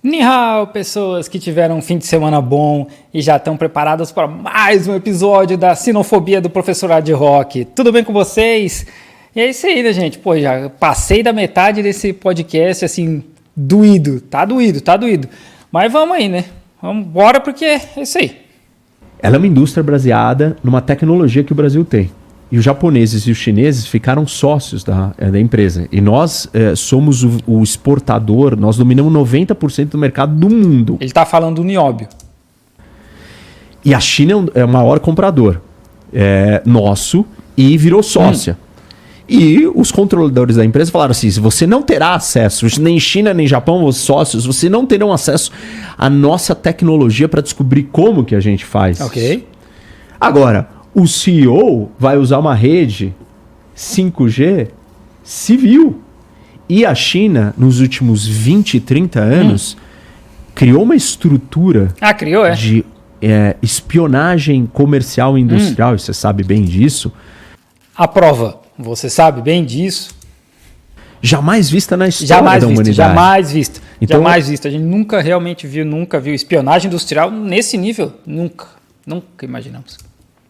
Ni hao, pessoas que tiveram um fim de semana bom e já estão preparadas para mais um episódio da Sinofobia do Professor Ad Hoc. Tudo bem com vocês? E é isso aí, né, gente? Pô, já passei da metade desse podcast, assim, doído. Tá doído. Mas vamos aí, né? Vamos embora porque é isso aí. Ela é uma indústria baseada numa tecnologia que o Brasil tem. E os japoneses e os chineses ficaram sócios da empresa. E nós somos o exportador, nós dominamos 90% do mercado do mundo. Ele está falando do nióbio. E a China é o maior comprador nosso e virou sócia. E os controladores da empresa falaram assim, se você não terá acesso, nem China nem Japão, os sócios, você não terão acesso à nossa tecnologia para descobrir como que a gente faz. Ok. Agora, o CEO vai usar uma rede 5G civil. E a China, nos últimos 20, 30 anos, criou uma estrutura de espionagem comercial e industrial, e você sabe bem disso. A prova, você sabe bem disso. Jamais vista na história da humanidade. Jamais vista. Então, jamais vista. A gente nunca realmente nunca viu espionagem industrial nesse nível. Nunca imaginamos.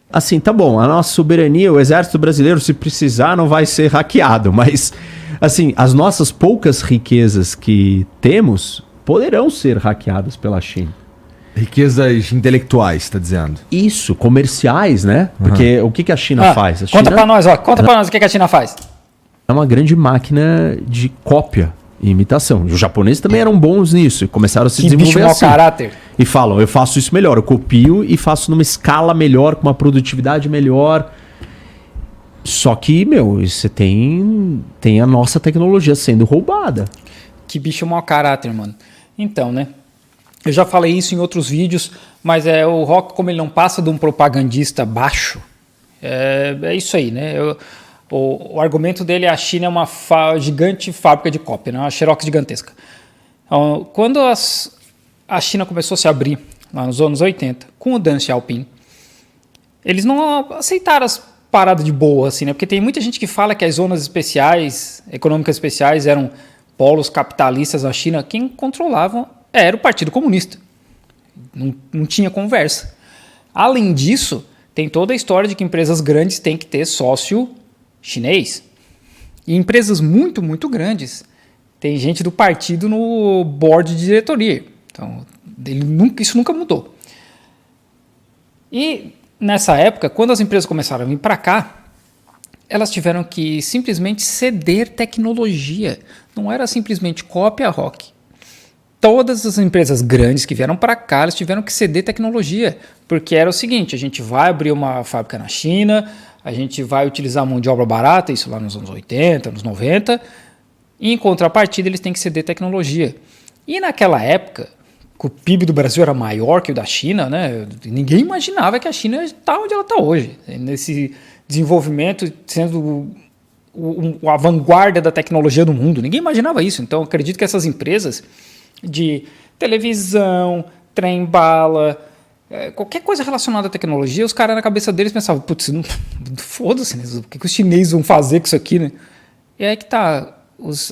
Assim, tá bom, a nossa soberania, o exército brasileiro, se precisar, não vai ser hackeado, mas, assim, as nossas poucas riquezas que temos poderão ser hackeadas pela China. Riquezas intelectuais, tá dizendo? Isso, comerciais, né? Porque o que a China faz? A conta China pra nós o que a China faz. é uma grande máquina de cópia e imitação. Os japoneses também eram bons nisso e começaram a se desenvolver bicho mau assim. caráter. E falam, eu faço isso melhor, eu copio e faço numa escala melhor, com uma produtividade melhor. Só que, você tem a nossa tecnologia sendo roubada. Que bicho mau caráter, mano. Então, né? Eu já falei isso em outros vídeos, mas o Rock, como ele não passa de um propagandista baixo, é isso aí, né? O argumento dele é a China é uma gigante fábrica de cópia, né? Uma xerox gigantesca. Então, quando a China começou a se abrir, lá nos anos 80, com o Deng Xiaoping, eles não aceitaram as paradas de boa, assim, né? Porque tem muita gente que fala que as zonas especiais, econômicas especiais, eram polos capitalistas na China. Quem controlavam era o Partido Comunista. Não tinha conversa. Além disso, tem toda a história de que empresas grandes têm que ter sócio chinês. E empresas muito, muito grandes tem gente do partido no board de diretoria. Então, isso nunca mudou. E nessa época, quando as empresas começaram a vir para cá, elas tiveram que simplesmente ceder tecnologia. Não era simplesmente cópia Rock. Todas as empresas grandes que vieram para cá, elas tiveram que ceder tecnologia, porque era o seguinte, a gente vai abrir uma fábrica na China, a gente vai utilizar mão de obra barata, isso lá nos anos 80, anos 90, e em contrapartida eles têm que ceder tecnologia. E naquela época, que o PIB do Brasil era maior que o da China, né? Ninguém imaginava que a China está onde ela está hoje, nesse desenvolvimento, sendo a vanguarda da tecnologia do mundo. Ninguém imaginava isso. Então, eu acredito que essas empresas de televisão, trem-bala, qualquer coisa relacionada à tecnologia, os caras na cabeça deles pensavam, putz, foda-se, né? O que os chineses vão fazer com isso aqui, né? E aí que tá,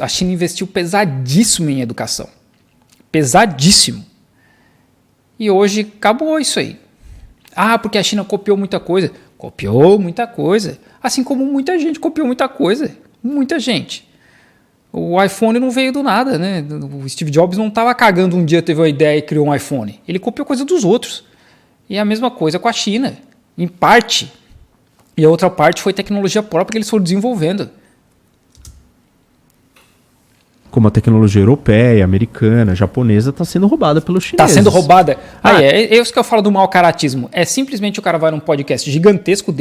a China investiu pesadíssimo em educação. Pesadíssimo. E hoje acabou isso aí. Porque a China copiou muita coisa. Copiou muita coisa. Assim como muita gente copiou muita coisa. Muita gente. O iPhone não veio do nada, né? O Steve Jobs não estava cagando um dia, teve uma ideia e criou um iPhone. Ele copiou coisa dos outros. E a mesma coisa com a China, em parte. E a outra parte foi tecnologia própria que eles foram desenvolvendo. Como a tecnologia europeia, americana, japonesa está sendo roubada pelos chineses. Está sendo roubada. É isso que eu falo do mau caratismo. É simplesmente o cara vai num podcast gigantesco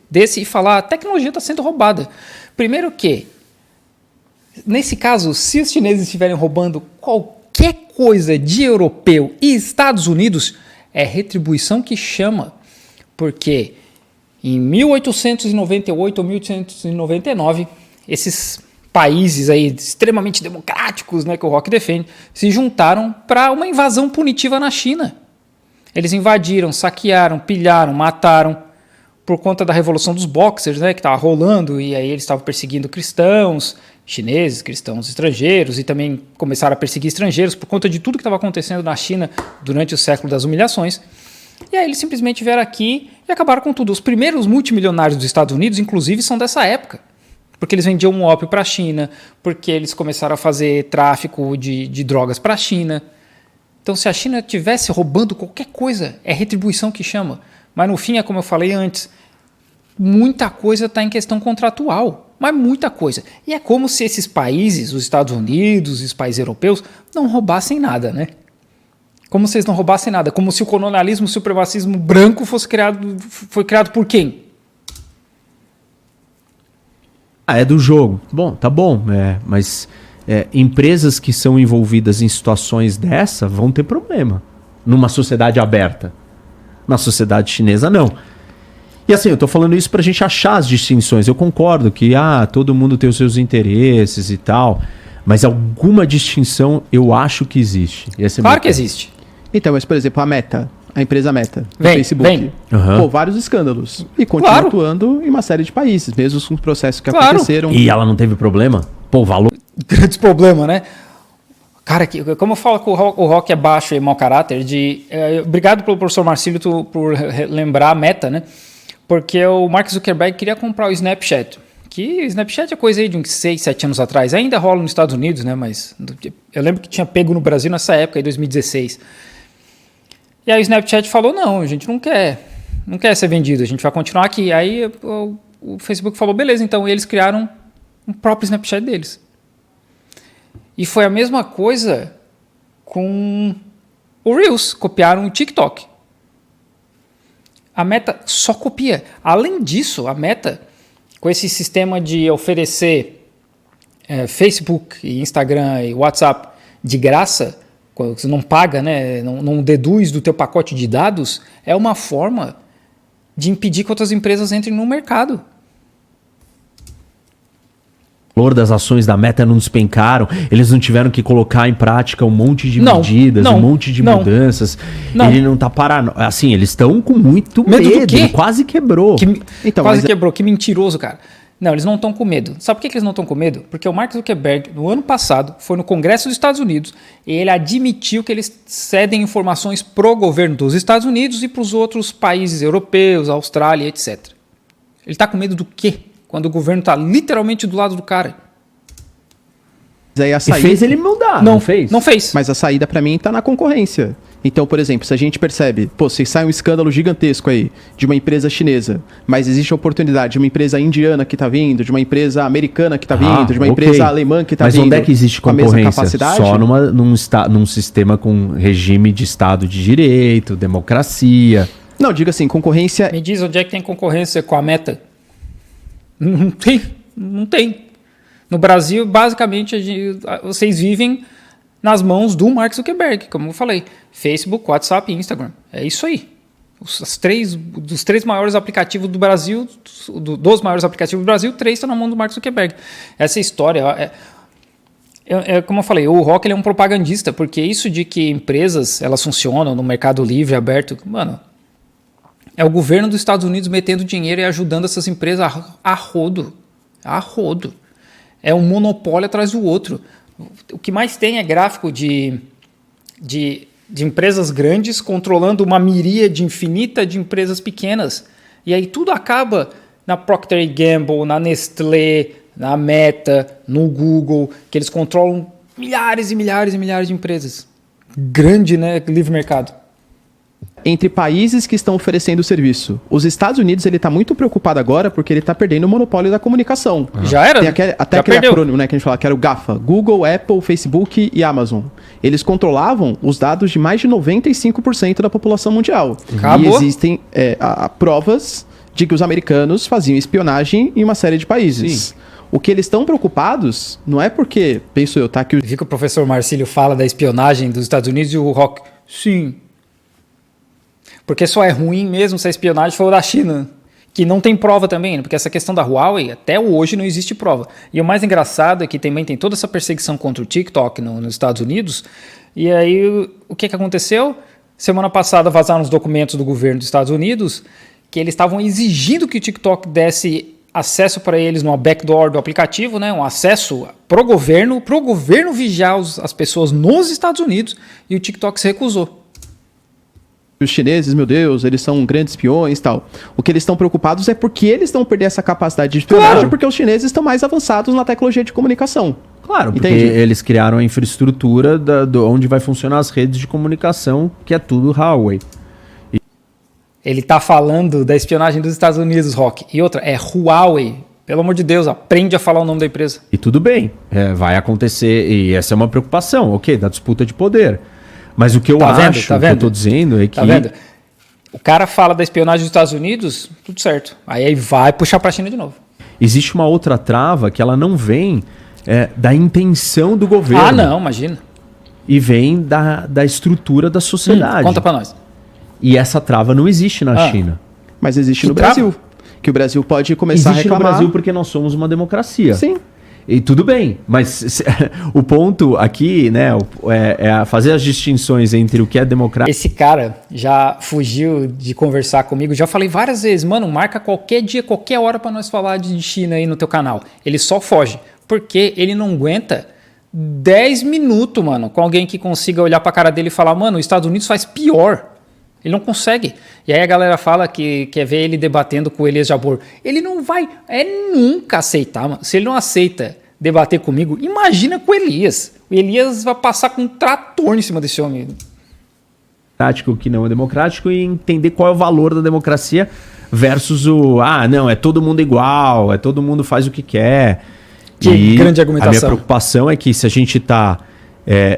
desse e falar a tecnologia está sendo roubada. Primeiro que, nesse caso, se os chineses estiverem roubando qualquer coisa de europeu e Estados Unidos, é retribuição que chama. Porque em 1898 ou 1899, esses países aí extremamente democráticos, né, que o Rock defende, se juntaram para uma invasão punitiva na China. Eles invadiram, saquearam, pilharam, mataram, por conta da Revolução dos Boxers, né, que estava rolando, e aí eles estavam perseguindo cristãos, chineses, cristãos estrangeiros, e também começaram a perseguir estrangeiros por conta de tudo que estava acontecendo na China durante o século das humilhações. E aí eles simplesmente vieram aqui e acabaram com tudo. Os primeiros multimilionários dos Estados Unidos, inclusive, são dessa época. Porque eles vendiam um ópio para a China, porque eles começaram a fazer tráfico de drogas para a China. Então, se a China estivesse roubando qualquer coisa, é retribuição que chama. Mas, no fim, é como eu falei antes, muita coisa está em questão contratual. Mas muita coisa. E é como se esses países, os Estados Unidos, os países europeus, não roubassem nada, né? Como se eles não roubassem nada. Como se o colonialismo, o supremacismo branco foi criado por quem? É do jogo. Bom, tá bom, mas empresas que são envolvidas em situações dessa vão ter problema numa sociedade aberta. Na sociedade chinesa, não. E assim, eu tô falando isso pra gente achar as distinções. Eu concordo que todo mundo tem os seus interesses e tal, mas alguma distinção eu acho que existe. Claro que existe. Então, mas por exemplo, a empresa Meta, do Vem. Facebook, Uhum. vários escândalos. E continua Claro. atuando em uma série de países, mesmo com os processos que Claro. aconteceram. E ela não teve problema? Pô, valor. Grandes problemas, né? Cara, como eu falo que o Rock é baixo e mau caráter, obrigado pelo professor Marcílio por lembrar a Meta, né? Porque o Mark Zuckerberg queria comprar o Snapchat. Que o Snapchat é coisa aí de uns 6, 7 anos atrás. Ainda rola nos Estados Unidos, né? Mas eu lembro que tinha pego no Brasil nessa época, em 2016. E aí o Snapchat falou, não, a gente não quer ser vendido, a gente vai continuar aqui. Aí o Facebook falou, beleza, então. E eles criaram um próprio Snapchat deles. E foi a mesma coisa com o Reels, copiaram o TikTok. A Meta só copia. Além disso, a Meta, com esse sistema de oferecer Facebook, Instagram e WhatsApp de graça, quando você não paga, né, não deduz do teu pacote de dados, é uma forma de impedir que outras empresas entrem no mercado. O valor das ações da Meta não despencaram, eles não tiveram que colocar em prática um monte de medidas, um monte de mudanças. Ele não tá parando. Assim, eles estão com muito medo. do quê? Ele quase quebrou. Quase quebrou, que mentiroso, cara. Não, eles não estão com medo. Sabe por que eles não estão com medo? Porque o Mark Zuckerberg, no ano passado, foi no Congresso dos Estados Unidos e ele admitiu que eles cedem informações pro governo dos Estados Unidos e para os outros países europeus, Austrália, etc. Ele está com medo do quê? Quando o governo está literalmente do lado do cara. Aí a E saída, fez ele mudar, não fez? Não fez. Mas a saída pra mim tá na concorrência. Então, por exemplo, se a gente percebe, se sai um escândalo gigantesco aí de uma empresa chinesa, mas existe a oportunidade de uma empresa indiana que tá vindo, de uma empresa americana que tá vindo, de uma empresa alemã que tá mas vindo. Mas onde é que existe com a mesma concorrência? capacidade? Só num sistema com regime de Estado de Direito, democracia. Não, diga assim, concorrência... Me diz onde é que tem concorrência com a Meta. Não tem. Não tem. No Brasil, basicamente, vocês vivem nas mãos do Mark Zuckerberg, como eu falei. Facebook, WhatsApp e Instagram. É isso aí. Dos três maiores aplicativos do Brasil, dos maiores aplicativos do Brasil, 3 estão na mão do Mark Zuckerberg. Essa história... como eu falei, o Rock ele é um propagandista, porque isso de que empresas elas funcionam no mercado livre, aberto... Mano, é o governo dos Estados Unidos metendo dinheiro e ajudando essas empresas a rodo. A rodo. É um monopólio atrás do outro. O que mais tem é gráfico de empresas grandes controlando uma miríade infinita de empresas pequenas. E aí tudo acaba na Procter & Gamble, na Nestlé, na Meta, no Google, que eles controlam milhares e milhares e milhares de empresas. Grande, né? Livre mercado. Entre países que estão oferecendo o serviço. Os Estados Unidos, ele tá muito preocupado agora porque ele tá perdendo o monopólio da comunicação. Já era? Tem aquele acrônimo, né, que a gente fala, que era o GAFA. Google, Apple, Facebook e Amazon. Eles controlavam os dados de mais de 95% da população mundial. Acabou. E existem provas de que os americanos faziam espionagem em uma série de países. Sim. O que eles estão preocupados não é porque, penso eu, tá? Que Vi que o professor Marcílio fala da espionagem dos Estados Unidos e o Rock... Sim. Porque só é ruim mesmo se a espionagem for da China, que não tem prova também, né? Porque essa questão da Huawei, até hoje não existe prova. E o mais engraçado é que também tem toda essa perseguição contra o TikTok nos Estados Unidos, e aí o que aconteceu? Semana passada vazaram os documentos do governo dos Estados Unidos, que eles estavam exigindo que o TikTok desse acesso para eles numa backdoor do aplicativo, né? Um acesso pro governo vigiar as pessoas nos Estados Unidos, e o TikTok se recusou. Os chineses, meu Deus, eles são grandes espiões e tal. O que eles estão preocupados é porque eles não perder essa capacidade de espionagem, Claro. porque os chineses estão mais avançados na tecnologia de comunicação. Claro, porque Entendi. eles criaram a infraestrutura onde vai funcionar as redes de comunicação, que é tudo Huawei. Ele tá falando da espionagem dos Estados Unidos, Rock. E outra, é Huawei. Pelo amor de Deus, aprende a falar o nome da empresa. E tudo bem, vai acontecer, e essa é uma preocupação, ok, da disputa de poder. Mas o que eu acho, o que eu tô dizendo é que... Tá vendo? O cara fala da espionagem dos Estados Unidos, tudo certo. Aí vai puxar pra China de novo. existe uma outra trava que ela não vem da intenção do governo. Ah, não, imagina. E vem da estrutura da sociedade. Conta pra nós. E essa trava não existe na China. Mas existe Que no trava? Brasil. Que o Brasil pode começar Existe a reclamar. no Brasil porque nós somos uma democracia. Sim. E tudo bem, mas o ponto aqui, né, é fazer as distinções entre o que é democrático. Esse cara já fugiu de conversar comigo. Já falei várias vezes, mano, marca qualquer dia, qualquer hora pra nós falar de China aí no teu canal. Ele só foge, porque ele não aguenta 10 minutos, mano, com alguém que consiga olhar pra cara dele e falar, mano, os Estados Unidos faz pior. Ele não consegue. E aí a galera fala que quer ver ele debatendo com o Elias Jabbour. Ele não vai nunca aceitar, mano. Se ele não aceita debater comigo, imagina com o Elias. O Elias vai passar com um trator em cima desse homem. Democrático, o que não é democrático, e entender qual é o valor da democracia versus não, é todo mundo igual, é todo mundo faz o que quer. Que grande argumentação. A minha preocupação é que se a gente está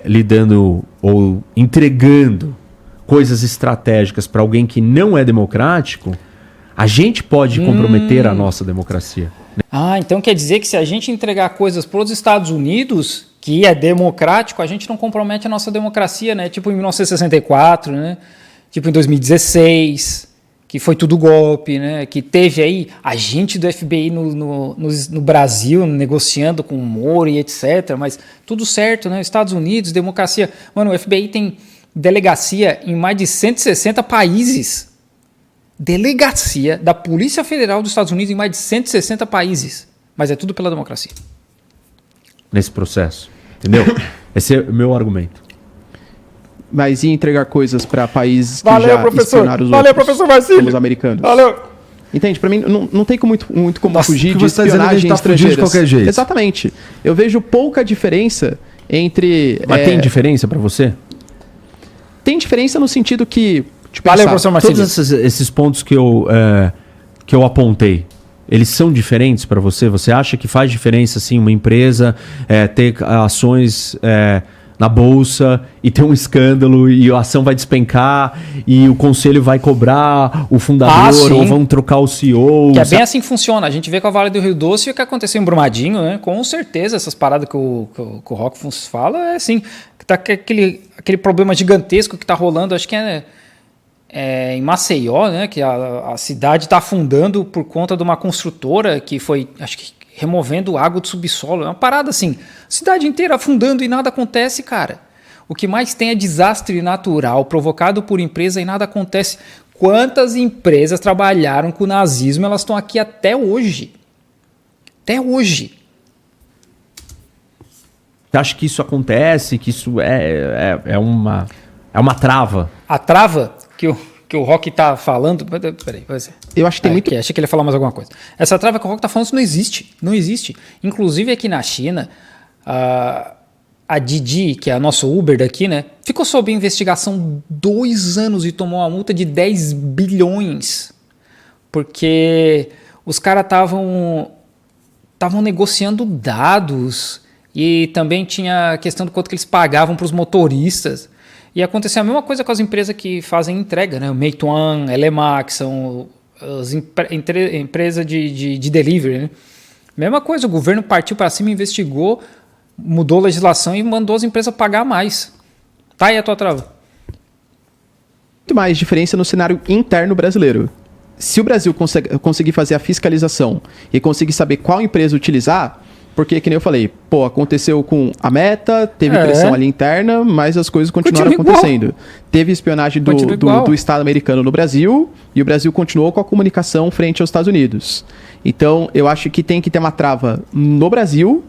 lidando ou entregando coisas estratégicas para alguém que não é democrático, a gente pode comprometer a nossa democracia. Ah, então quer dizer que se a gente entregar coisas para os Estados Unidos, que é democrático, a gente não compromete a nossa democracia, né? Tipo em 1964, né? Tipo em 2016, que foi tudo golpe, né? Que teve aí agente do FBI no Brasil negociando com o Moro e etc. Mas tudo certo, né? Estados Unidos, democracia. Mano, o FBI tem delegacia em mais de 160 países. Delegacia da Polícia Federal dos Estados Unidos em mais de 160 países. Mas é tudo pela democracia. Nesse processo. Entendeu? Esse é o meu argumento. Mas e entregar coisas para países que Valeu, já professor. espionaram os Valeu, outros, professor Marcílio. como os americanos? Valeu. Entende? Para mim, não tem muito como Nossa, fugir o que de você tá dizendo é que a gente espionagem tá fugindo de estrangeira. qualquer jeito. Exatamente. Eu vejo pouca diferença entre... Mas tem diferença para você? Tem diferença no sentido que... Valeu, professor Marcílio. Todos esses pontos que eu apontei, eles são diferentes para você? Você acha que faz diferença, assim, uma empresa ter ações na bolsa e ter um escândalo e a ação vai despencar e o conselho vai cobrar o fundador sim. ou vão trocar o CEO? Que é bem assim que funciona. A gente vê com a Vale do Rio Doce e o que aconteceu em Brumadinho, né? Com certeza, essas paradas que o Rock fala é assim. Que tá aquele problema gigantesco que tá rolando, acho que em Maceió, né? Que a cidade está afundando por conta de uma construtora que foi, acho que, removendo água do subsolo. É uma parada assim. Cidade inteira afundando e nada acontece, cara. O que mais tem é desastre natural provocado por empresa e nada acontece. Quantas empresas trabalharam com o nazismo, elas estão aqui até hoje. Até hoje. Você acha que isso acontece, que isso é uma trava? A trava que o Rock tá falando... Peraí, vai ser. Eu acho que tem muito... Achei que ele ia falar mais alguma coisa. Essa trava que o Rock tá falando, isso não existe. Não existe. Inclusive aqui na China, a Didi, que é a nossa Uber daqui, né? Ficou sob investigação 2 anos e tomou uma multa de 10 bilhões. Porque os caras estavam negociando dados e também tinha a questão do quanto que eles pagavam para os motoristas. E aconteceu a mesma coisa com as empresas que fazem entrega, né? O Meituan, Elema, que são as empresas de delivery, né? Mesma coisa, o governo partiu para cima, investigou, mudou a legislação e mandou as empresas pagar mais. Tá aí a tua trava. muito mais diferença no cenário interno brasileiro. Se o Brasil conseguir fazer a fiscalização e conseguir saber qual empresa utilizar, Porque, que nem eu falei, pô, aconteceu com a Meta, teve pressão ali interna, mas as coisas continuaram Continua acontecendo. Teve espionagem do Estado americano no Brasil, e o Brasil continuou com a comunicação frente aos Estados Unidos. Então, eu acho que tem que ter uma trava no Brasil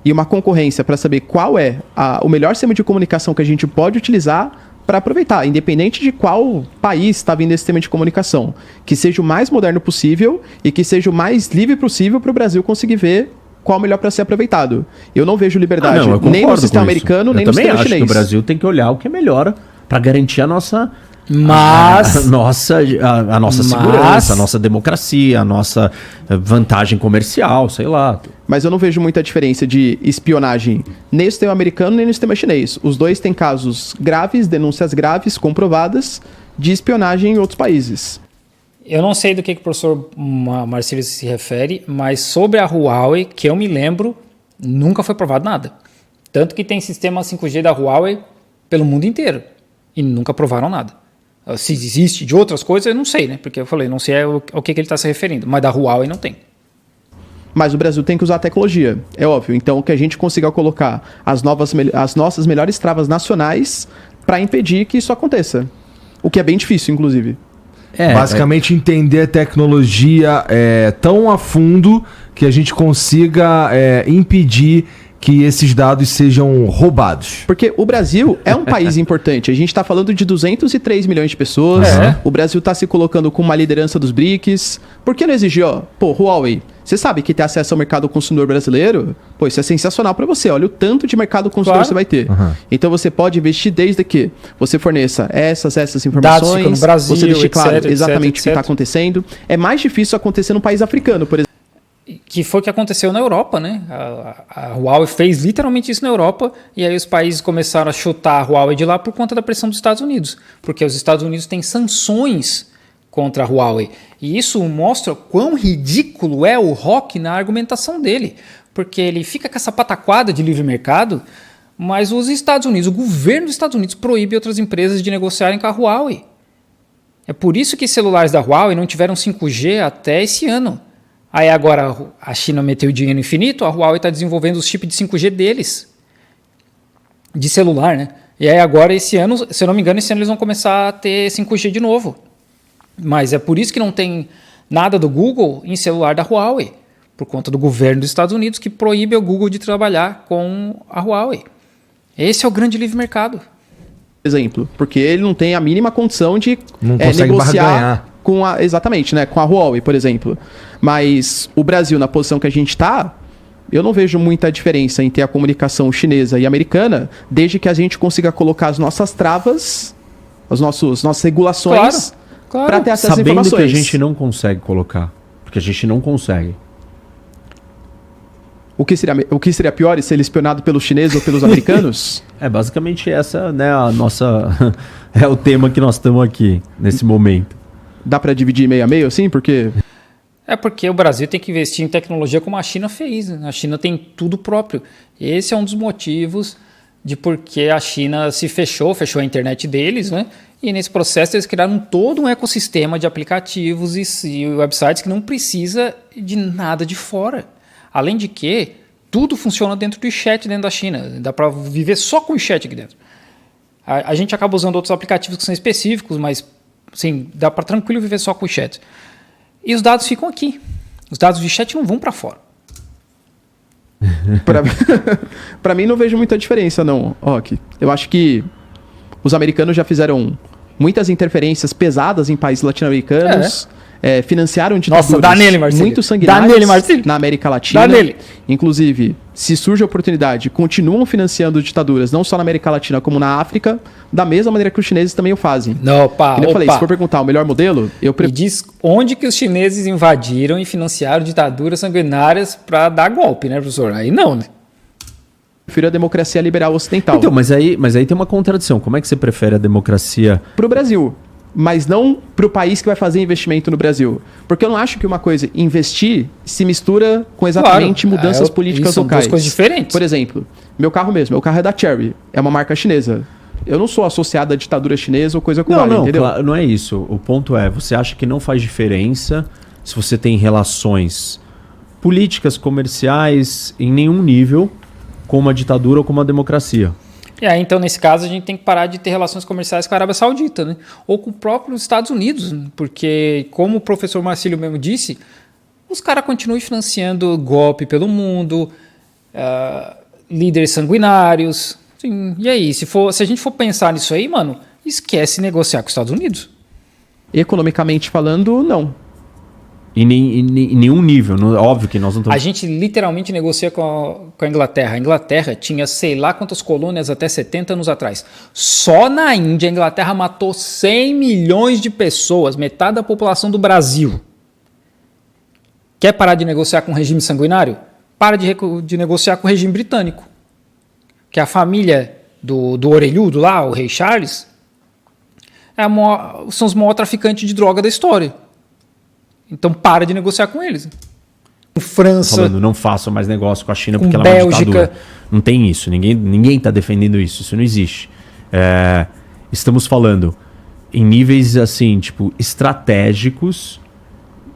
e uma concorrência para saber qual é o melhor sistema de comunicação que a gente pode utilizar para aproveitar, independente de qual país está vindo esse sistema de comunicação. Que seja o mais moderno possível e que seja o mais livre possível para o Brasil conseguir ver qual é o melhor para ser aproveitado. Eu não vejo liberdade eu nem no concordo sistema com isso. americano, nem Eu no também sistema acho chinês. que o Brasil tem que olhar o que é melhor para garantir a nossa segurança, a nossa democracia, a nossa vantagem comercial, sei lá. Mas eu não vejo muita diferença de espionagem nem no sistema americano nem no sistema chinês. Os dois têm casos graves, denúncias graves, comprovadas, de espionagem em outros países. Eu não sei do que o professor Marcílio se refere, mas sobre a Huawei, que eu me lembro, nunca foi provado nada. Tanto que tem sistema 5G da Huawei pelo mundo inteiro e nunca provaram nada. Se existe de outras coisas, eu não sei, né? Porque eu falei, não sei ao que ele está se referindo, mas da Huawei não tem. Mas o Brasil tem que usar a tecnologia, é óbvio. Então, que a gente consiga colocar as nossas melhores travas nacionais para impedir que isso aconteça. O que é bem difícil, inclusive. Basicamente, entender a tecnologia tão a fundo que a gente consiga impedir que esses dados sejam roubados. Porque o Brasil é um país importante. A gente está falando de 203 milhões de pessoas. O Brasil está se colocando com uma liderança dos BRICS. Por que não exigir, Huawei, você sabe que ter acesso ao mercado consumidor brasileiro, isso é sensacional para você. Olha o tanto de mercado consumidor você vai ter. Então você pode investir desde que você forneça essas informações, dados ficam no Brasil, você deixe claro etc, exatamente etc, o que está acontecendo. É mais difícil acontecer num país africano, por exemplo. Que foi o que aconteceu na Europa, né? A Huawei fez literalmente isso na Europa e aí os países começaram a chutar a Huawei de lá por conta da pressão dos Estados Unidos, porque os Estados Unidos têm sanções contra a Huawei. E isso mostra quão ridículo é o Rock na argumentação dele, porque ele fica com essa pataquada de livre mercado, mas os Estados Unidos, o governo dos Estados Unidos proíbe outras empresas de negociarem com a Huawei. É por isso que celulares da Huawei não tiveram 5G até esse ano. Aí agora a China meteu dinheiro infinito, a Huawei está desenvolvendo os chips de 5G deles, de celular, né? E aí agora esse ano, se eu não me engano, esse ano eles vão começar a ter 5G de novo. Mas é por isso que não tem nada do Google em celular da Huawei, por conta do governo dos Estados Unidos que proíbe o Google de trabalhar com a Huawei. Esse é o grande livre mercado. Exemplo, porque ele não tem a mínima condição de Não consegue negociar barganhar. com exatamente, né, com a Huawei, por exemplo. Mas o Brasil, na posição que a gente está, eu não vejo muita diferença em ter a comunicação chinesa e americana, desde que a gente consiga colocar as nossas travas, nossas regulações, para ter acesso às Sabendo informações. que a gente não consegue colocar. Porque a gente não consegue. O que seria pior, ser espionado pelos chineses ou pelos americanos? Basicamente essa, né, a nossa... é o tema que nós estamos aqui, nesse momento. Dá para dividir meio a meio, assim? Porque... É porque o Brasil tem que investir em tecnologia como a China fez, né? A China tem tudo próprio. Esse é um dos motivos de por que a China se fechou a internet deles, né? E nesse processo eles criaram todo um ecossistema de aplicativos e websites que não precisa de nada de fora. Além de que tudo funciona dentro do WeChat dentro da China. Dá para viver só com o WeChat aqui dentro. A gente acaba usando outros aplicativos que são específicos, mas sim, dá para tranquilo viver só com o WeChat. E os dados ficam aqui. Os dados do WeChat não vão para fora. Para mim não vejo muita diferença, não, Rock. Eu acho que os americanos já fizeram muitas interferências pesadas em países latino-americanos. Financiaram ditaduras dá nele, Marcílio. muito sanguinárias Dá nele, Marcílio. na América Latina. Dá nele. Inclusive, se surge a oportunidade, continuam financiando ditaduras, não só na América Latina, como na África, da mesma maneira que os chineses também o fazem. Como eu falei, se for perguntar o melhor modelo, Me diz onde que os chineses invadiram e financiaram ditaduras sanguinárias para dar golpe, né, professor? Aí não, né? prefiro a democracia liberal ocidental. Então, mas aí tem uma contradição. Como é que você prefere a democracia... Pro Brasil, mas não pro país que vai fazer investimento no Brasil. Porque eu não acho que uma coisa, investir, se mistura com exatamente mudanças políticas são locais. duas coisas diferentes. Por exemplo, meu carro é da Chery, é uma marca chinesa. Eu não sou associado à ditadura chinesa ou coisa como Não, entendeu? claro, não é isso. O ponto é, você acha que não faz diferença se você tem relações políticas comerciais em nenhum nível com uma ditadura ou com uma democracia. E aí, então, nesse caso, a gente tem que parar de ter relações comerciais com a Arábia Saudita, né? Ou com o próprio Estados Unidos, né? Porque, como o professor Marcílio mesmo disse, os caras continuam financiando golpe pelo mundo, líderes sanguinários. Sim, e aí, se a gente for pensar nisso aí, mano, esquece negociar com os Estados Unidos. Economicamente falando, não. Em nenhum nível. Óbvio que nós não estamos... A gente literalmente negocia com a Inglaterra. A Inglaterra tinha sei lá quantas colônias até 70 anos atrás. Só na Índia, a Inglaterra matou 100 milhões de pessoas, metade da população do Brasil. Quer parar de negociar com o regime sanguinário? Para de negociar com o regime britânico. Que a família do orelhudo lá, o rei Charles, são os maiores traficantes de droga da história. Então para de negociar com eles. Com França, falando, não façam mais negócio com a China com porque ela é uma Bélgica. ditadura. Não tem isso. Ninguém está defendendo isso. Isso não existe. Estamos falando em níveis assim, tipo, estratégicos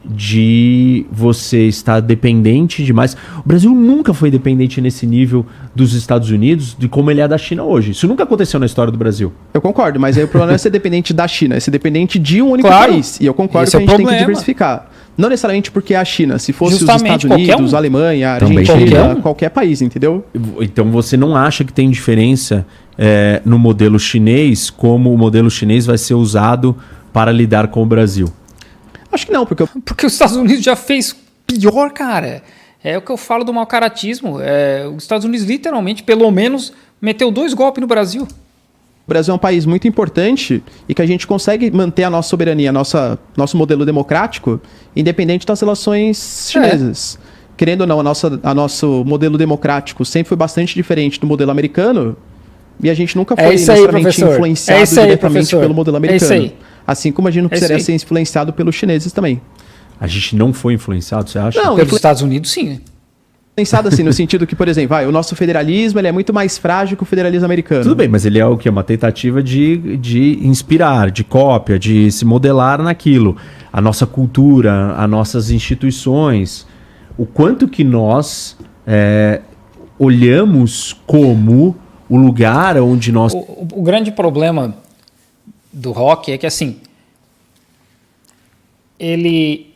de você estar dependente demais. O Brasil nunca foi dependente nesse nível dos Estados Unidos de como ele é da China hoje. Isso nunca aconteceu na história do Brasil. Eu concordo, mas aí o problema não é ser dependente da China, é ser dependente de um único Claro. país. E eu concordo Esse que é a o gente tem que problema. diversificar. Não necessariamente porque é a China. Se fosse Justamente, os Estados Unidos, qualquer um. Alemanha, Também Argentina, qualquer um. qualquer país, entendeu? Então você não acha que tem diferença no modelo chinês, como o modelo chinês vai ser usado para lidar com o Brasil? Acho que não, porque Porque os Estados Unidos já fez pior, cara. É o que eu falo do mau caratismo. Os Estados Unidos literalmente, pelo menos, meteu 2 golpes no Brasil. o Brasil é um país muito importante e que a gente consegue manter a nossa soberania, nosso modelo democrático, independente das relações chinesas. Querendo ou não, nosso modelo democrático sempre foi bastante diferente do modelo americano e a gente nunca foi isso aí, necessariamente professor. influenciado É isso aí, diretamente professor. pelo modelo É isso americano. aí. Assim como a gente não É isso precisaria aí. ser influenciado pelos chineses também. A gente não foi influenciado, você acha? Não, Pelos Estados Unidos, sim. Influenciado assim, no sentido que, por exemplo, o nosso federalismo ele é muito mais frágil que o federalismo americano. Tudo bem, mas ele é o quê? Uma tentativa de inspirar, de cópia, de se modelar naquilo. A nossa cultura, as nossas instituições. O quanto que nós olhamos como o lugar onde nós... O grande problema do rock é que, assim, ele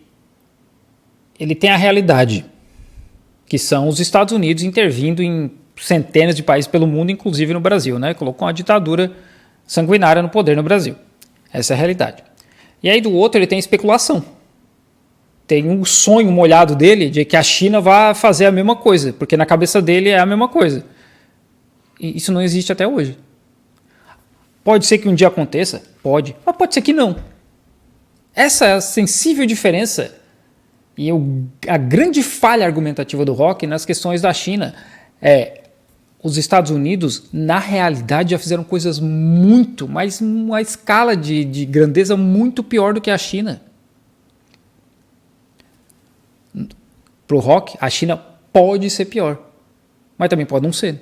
tem a realidade, que são os Estados Unidos intervindo em centenas de países pelo mundo, inclusive no Brasil, né? Colocou uma ditadura sanguinária no poder no Brasil. Essa é a realidade. E aí do outro ele tem especulação. Tem um sonho molhado dele de que a China vá fazer a mesma coisa, porque na cabeça dele é a mesma coisa. E isso não existe até hoje. Pode ser que um dia aconteça? Pode. Mas pode ser que não. Essa é a sensível diferença e a grande falha argumentativa do rock nas questões da China os Estados Unidos, na realidade, já fizeram coisas muito, mas uma escala de grandeza muito pior do que a China. Para o rock, a China pode ser pior, mas também pode não ser.